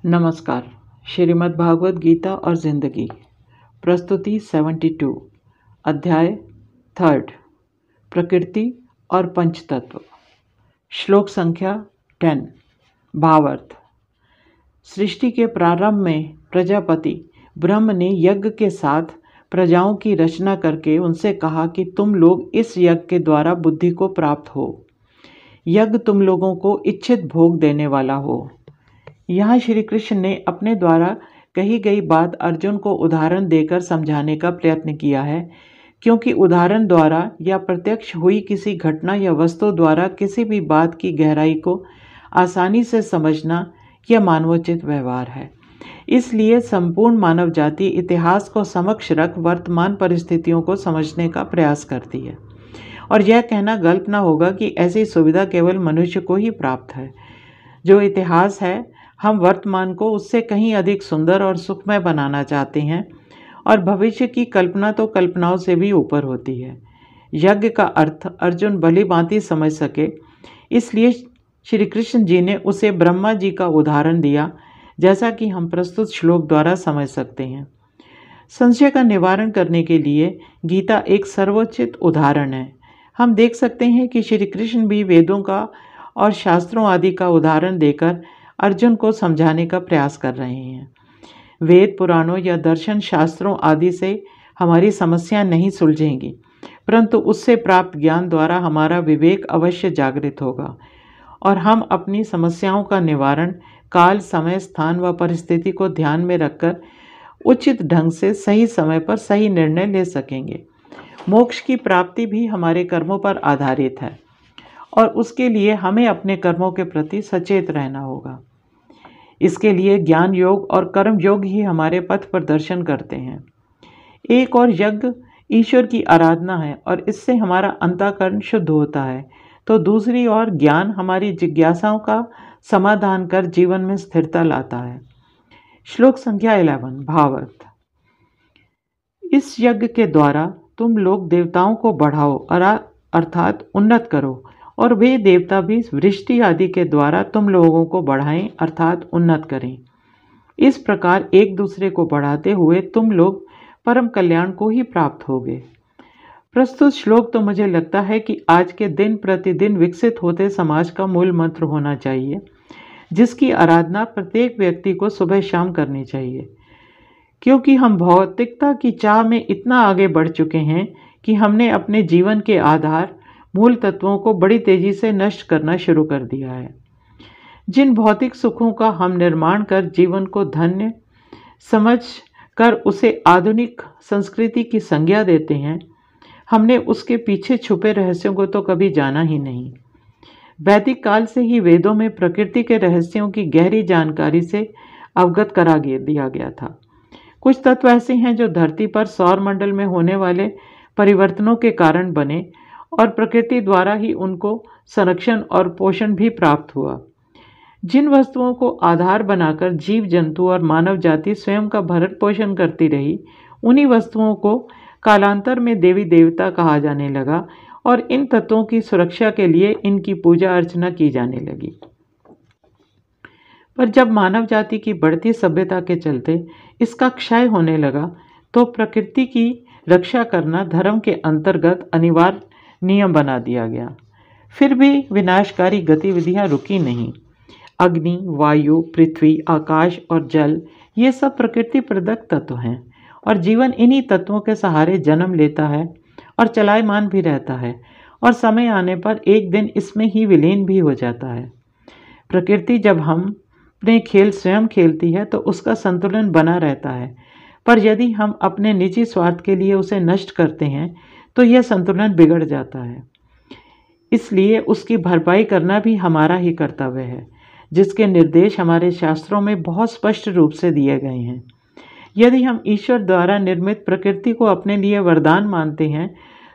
नमस्कार। श्रीमद् भागवत गीता और जिंदगी प्रस्तुति 72 अध्याय 3 प्रकृति और पंचतत्व। श्लोक संख्या 10। भावार्थ। सृष्टि के प्रारंभ में प्रजापति ब्रह्म ने यज्ञ के साथ प्रजाओं की रचना करके उनसे कहा कि तुम लोग इस यज्ञ के द्वारा बुद्धि को प्राप्त हो। यज्ञ तुम लोगों को इच्छित भोग देने वाला हो। यहाँ श्री कृष्ण ने अपने द्वारा कही गई बात अर्जुन को उदाहरण देकर समझाने का प्रयत्न किया है, क्योंकि उदाहरण द्वारा या प्रत्यक्ष हुई किसी घटना या वस्तु द्वारा किसी भी बात की गहराई को आसानी से समझना यह मानवोचित व्यवहार है। इसलिए संपूर्ण मानव जाति इतिहास को समक्ष रख वर्तमान परिस्थितियों को समझने का प्रयास करती है, और यह कहना गलत न होगा कि ऐसी सुविधा केवल मनुष्य को ही प्राप्त है। जो इतिहास है, हम वर्तमान को उससे कहीं अधिक सुंदर और सुखमय बनाना चाहते हैं, और भविष्य की कल्पना तो कल्पनाओं से भी ऊपर होती है। यज्ञ का अर्थ अर्जुन भली भांति समझ सके, इसलिए श्री कृष्ण जी ने उसे ब्रह्मा जी का उदाहरण दिया, जैसा कि हम प्रस्तुत श्लोक द्वारा समझ सकते हैं। संशय का निवारण करने के लिए गीता एक सर्वोचित उदाहरण है। हम देख सकते हैं कि श्री कृष्ण भी वेदों का और शास्त्रों आदि का उदाहरण देकर अर्जुन को समझाने का प्रयास कर रहे हैं। वेद पुराणों या दर्शन शास्त्रों आदि से हमारी समस्या नहीं सुलझेंगी, परंतु उससे प्राप्त ज्ञान द्वारा हमारा विवेक अवश्य जागृत होगा, और हम अपनी समस्याओं का निवारण काल, समय, स्थान व परिस्थिति को ध्यान में रखकर उचित ढंग से सही समय पर सही निर्णय ले सकेंगे। मोक्ष की प्राप्ति भी हमारे कर्मों पर आधारित है, और उसके लिए हमें अपने कर्मों के प्रति सचेत रहना होगा। इसके लिए ज्ञान योग और कर्म योग ही हमारे पथ प्रदर्शन करते हैं। एक और यज्ञ ईश्वर की आराधना है, और इससे हमारा अंतःकरण शुद्ध होता है, तो दूसरी ओर ज्ञान हमारी जिज्ञासाओं का समाधान कर जीवन में स्थिरता लाता है। श्लोक संख्या 11। भावार्थ। इस यज्ञ के द्वारा तुम लोग देवताओं को बढ़ाओ, अर्थात उन्नत करो, और वे देवता भी वृष्टि आदि के द्वारा तुम लोगों को बढ़ाएं, अर्थात उन्नत करें। इस प्रकार एक दूसरे को बढ़ाते हुए तुम लोग परम कल्याण को ही प्राप्त होगे। प्रस्तुत श्लोक तो मुझे लगता है कि आज के दिन प्रतिदिन विकसित होते समाज का मूल मंत्र होना चाहिए, जिसकी आराधना प्रत्येक व्यक्ति को सुबह शाम करनी चाहिए, क्योंकि हम भौतिकता की चाह में इतना आगे बढ़ चुके हैं कि हमने अपने जीवन के आधार मूल तत्वों को बड़ी तेजी से नष्ट करना शुरू कर दिया है। जिन भौतिक सुखों का हम निर्माण कर जीवन को धन्य समझ कर उसे आधुनिक संस्कृति की संज्ञा देते हैं, हमने उसके पीछे छुपे रहस्यों को तो कभी जाना ही नहीं। वैदिक काल से ही वेदों में प्रकृति के रहस्यों की गहरी जानकारी से अवगत करा दिया गया था। कुछ तत्व ऐसे हैं जो धरती पर सौर मंडल में होने वाले परिवर्तनों के कारण बने, और प्रकृति द्वारा ही उनको संरक्षण और पोषण भी प्राप्त हुआ। जिन वस्तुओं को आधार बनाकर जीव जंतु और मानव जाति स्वयं का भरण पोषण करती रही, उन्हीं वस्तुओं को कालांतर में देवी देवता कहा जाने लगा, और इन तत्वों की सुरक्षा के लिए इनकी पूजा अर्चना की जाने लगी। पर जब मानव जाति की बढ़ती सभ्यता के चलते इसका क्षय होने लगा, तो प्रकृति की रक्षा करना धर्म के अंतर्गत अनिवार्य नियम बना दिया गया। फिर भी विनाशकारी गतिविधियां रुकी नहीं। अग्नि, वायु, पृथ्वी, आकाश और जल, ये सब प्रकृति प्रदत्त तत्व हैं, और जीवन इन्हीं तत्वों के सहारे जन्म लेता है और चलायमान भी रहता है, और समय आने पर एक दिन इसमें ही विलीन भी हो जाता है। प्रकृति जब हम अपने खेल स्वयं खेलती है तो उसका संतुलन बना रहता है, पर यदि हम अपने निजी स्वार्थ के लिए उसे नष्ट करते हैं तो यह संतुलन बिगड़ जाता है। इसलिए उसकी भरपाई करना भी हमारा ही कर्तव्य है, जिसके निर्देश हमारे शास्त्रों में बहुत स्पष्ट रूप से दिए गए हैं। यदि हम ईश्वर द्वारा निर्मित प्रकृति को अपने लिए वरदान मानते हैं,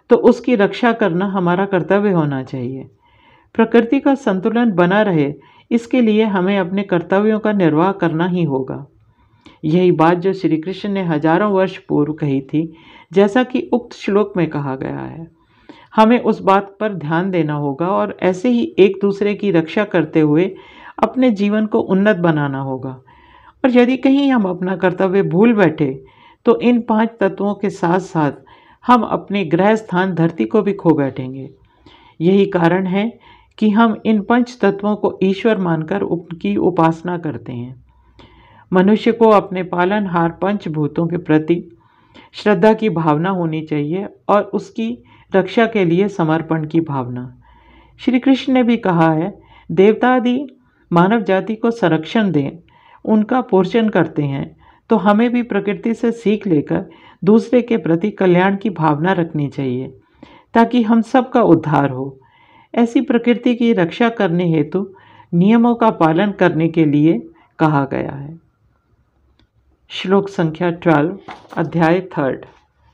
तो उसकी रक्षा करना हमारा कर्तव्य होना चाहिए। प्रकृति का संतुलन बना रहे, इसके लिए हमें अपने कर्तव्यों का निर्वाह करना ही होगा। यही बात जो श्री कृष्ण ने हजारों वर्ष पूर्व कही थी, जैसा कि उक्त श्लोक में कहा गया है। हमें उस बात पर ध्यान देना होगा, और ऐसे ही एक दूसरे की रक्षा करते हुए अपने जीवन को उन्नत बनाना होगा, और यदि कहीं हम अपना कर्तव्य भूल बैठे तो इन 5 तत्वों के साथ साथ हम अपने ग्रह स्थान धरती को भी खो बैठेंगे। यही कारण है कि हम इन पंच तत्वों को ईश्वर मानकर उनकी उपासना करते हैं। मनुष्य को अपने पालनहार पंचभूतों के प्रति श्रद्धा की भावना होनी चाहिए और उसकी रक्षा के लिए समर्पण की भावना। श्री कृष्ण ने भी कहा है, देवता आदि मानव जाति को संरक्षण दें, उनका पोषण करते हैं, तो हमें भी प्रकृति से सीख लेकर दूसरे के प्रति कल्याण की भावना रखनी चाहिए ताकि हम सबका उद्धार हो। ऐसी प्रकृति की रक्षा करने हेतु नियमों का पालन करने के लिए कहा गया है। श्लोक संख्या 12, अध्याय 3,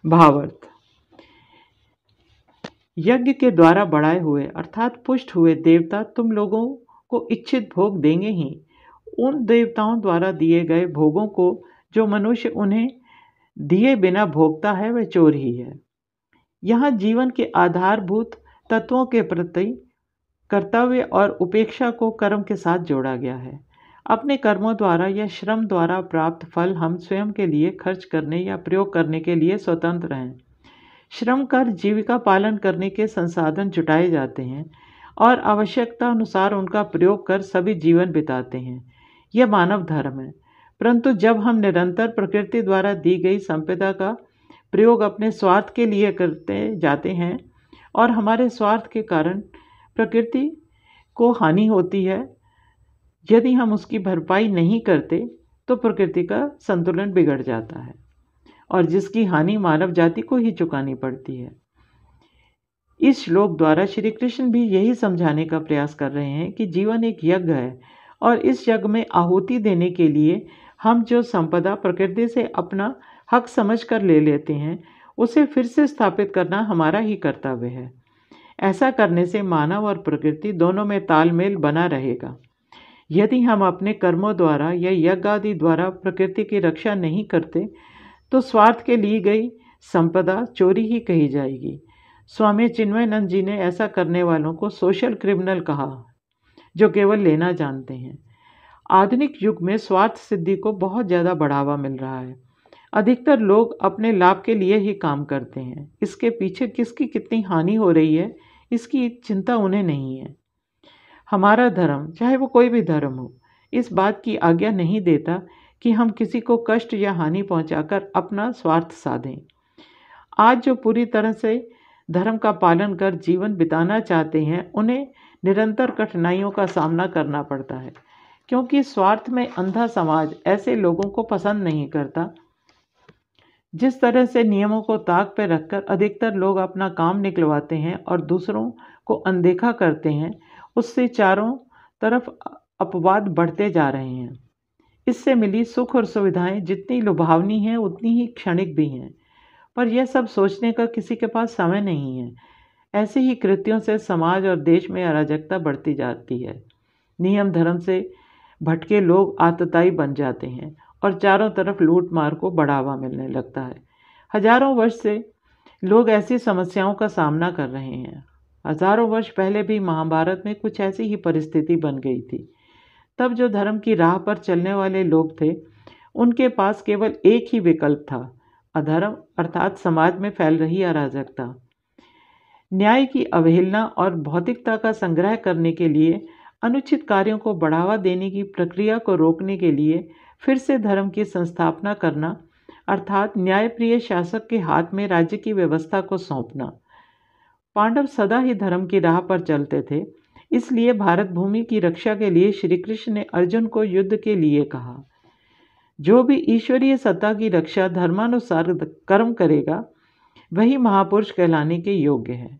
भावार्थ। यज्ञ के द्वारा बढ़ाए हुए अर्थात पुष्ट हुए देवता तुम लोगों को इच्छित भोग देंगे ही। उन देवताओं द्वारा दिए गए भोगों को जो मनुष्य उन्हें दिए बिना भोगता है वह चोर ही है। यहाँ जीवन के आधारभूत तत्वों के प्रति कर्तव्य और उपेक्षा को कर्म के साथ जोड़ा गया है। अपने कर्मों द्वारा या श्रम द्वारा प्राप्त फल हम स्वयं के लिए खर्च करने या प्रयोग करने के लिए स्वतंत्र हैं। श्रम कर जीविका पालन करने के संसाधन जुटाए जाते हैं और आवश्यकता अनुसार उनका प्रयोग कर सभी जीवन बिताते हैं। यह मानव धर्म है। परंतु जब हम निरंतर प्रकृति द्वारा दी गई संपदा का प्रयोग अपने स्वार्थ के लिए करते जाते हैं और हमारे स्वार्थ के कारण प्रकृति को हानि होती है, यदि हम उसकी भरपाई नहीं करते तो प्रकृति का संतुलन बिगड़ जाता है और जिसकी हानि मानव जाति को ही चुकानी पड़ती है। इस श्लोक द्वारा श्री कृष्ण भी यही समझाने का प्रयास कर रहे हैं कि जीवन एक यज्ञ है और इस यज्ञ में आहुति देने के लिए हम जो संपदा प्रकृति से अपना हक समझकर ले लेते हैं उसे फिर से स्थापित करना हमारा ही कर्तव्य है। ऐसा करने से मानव और प्रकृति दोनों में तालमेल बना रहेगा। यदि हम अपने कर्मों द्वारा या यज्ञ आदि द्वारा प्रकृति की रक्षा नहीं करते तो स्वार्थ के लिए गई संपदा चोरी ही कही जाएगी। स्वामी चिन्मयानंद जी ने ऐसा करने वालों को सोशल क्रिमिनल कहा, जो केवल लेना जानते हैं। आधुनिक युग में स्वार्थ सिद्धि को बहुत ज़्यादा बढ़ावा मिल रहा है। अधिकतर लोग अपने लाभ के लिए ही काम करते हैं। इसके पीछे किसकी कितनी हानि हो रही है इसकी चिंता उन्हें नहीं है। हमारा धर्म, चाहे वो कोई भी धर्म हो, इस बात की आज्ञा नहीं देता कि हम किसी को कष्ट या हानि पहुंचाकर अपना स्वार्थ साधें। आज जो पूरी तरह से धर्म का पालन कर जीवन बिताना चाहते हैं उन्हें निरंतर कठिनाइयों का सामना करना पड़ता है, क्योंकि स्वार्थ में अंधा समाज ऐसे लोगों को पसंद नहीं करता। जिस तरह से नियमों को ताक पर रखकर अधिकतर लोग अपना काम निकलवाते हैं और दूसरों को अनदेखा करते हैं, उससे चारों तरफ अपवाद बढ़ते जा रहे हैं। इससे मिली सुख और सुविधाएं जितनी लुभावनी हैं उतनी ही क्षणिक भी हैं, पर यह सब सोचने का किसी के पास समय नहीं है। ऐसे ही कृत्यों से समाज और देश में अराजकता बढ़ती जाती है। नियम धर्म से भटके लोग आतताई बन जाते हैं और चारों तरफ लूट मार को बढ़ावा मिलने लगता है। हजारों वर्ष से लोग ऐसी समस्याओं का सामना कर रहे हैं। हजारों वर्ष पहले भी महाभारत में कुछ ऐसी ही परिस्थिति बन गई थी। तब जो धर्म की राह पर चलने वाले लोग थे उनके पास केवल एक ही विकल्प था, अधर्म अर्थात समाज में फैल रही अराजकता। न्याय की अवहेलना और भौतिकता का संग्रह करने के लिए, अनुचित कार्यों को बढ़ावा देने की प्रक्रिया को रोकने के लिए फिर से धर्म की संस्थापना करना अर्थात न्यायप्रिय शासक के हाथ में राज्य की व्यवस्था को सौंपना। पांडव सदा ही धर्म की राह पर चलते थे, इसलिए भारत भूमि की रक्षा के लिए श्री कृष्ण ने अर्जुन को युद्ध के लिए कहा। जो भी ईश्वरीय सत्ता की रक्षा धर्मानुसार कर्म करेगा वही महापुरुष कहलाने के योग्य है।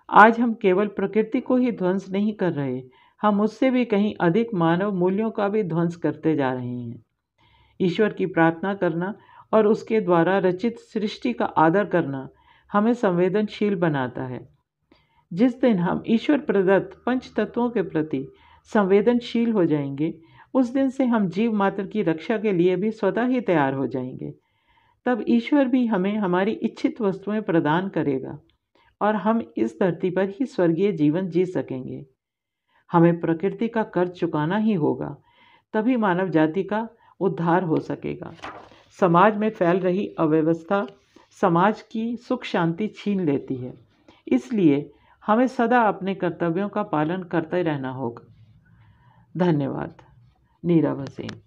आज हम केवल प्रकृति को ही ध्वंस नहीं कर रहे, हम उससे भी कहीं अधिक मानव मूल्यों का भी ध्वंस करते जा रहे हैं। ईश्वर की प्रार्थना करना और उसके द्वारा रचित सृष्टि का आदर करना हमें संवेदनशील बनाता है। जिस दिन हम ईश्वर प्रदत्त पंच तत्वों के प्रति संवेदनशील हो जाएंगे, उस दिन से हम जीव मात्र की रक्षा के लिए भी स्वतः ही तैयार हो जाएंगे। तब ईश्वर भी हमें हमारी इच्छित वस्तुएं प्रदान करेगा और हम इस धरती पर ही स्वर्गीय जीवन जी सकेंगे। हमें प्रकृति का कर्ज चुकाना ही होगा, तभी मानव जाति का उद्धार हो सकेगा। समाज में फैल रही अव्यवस्था समाज की सुख शांति छीन लेती है, इसलिए हमें सदा अपने कर्तव्यों का पालन करते रहना होगा। धन्यवाद। नीरव हुसैन।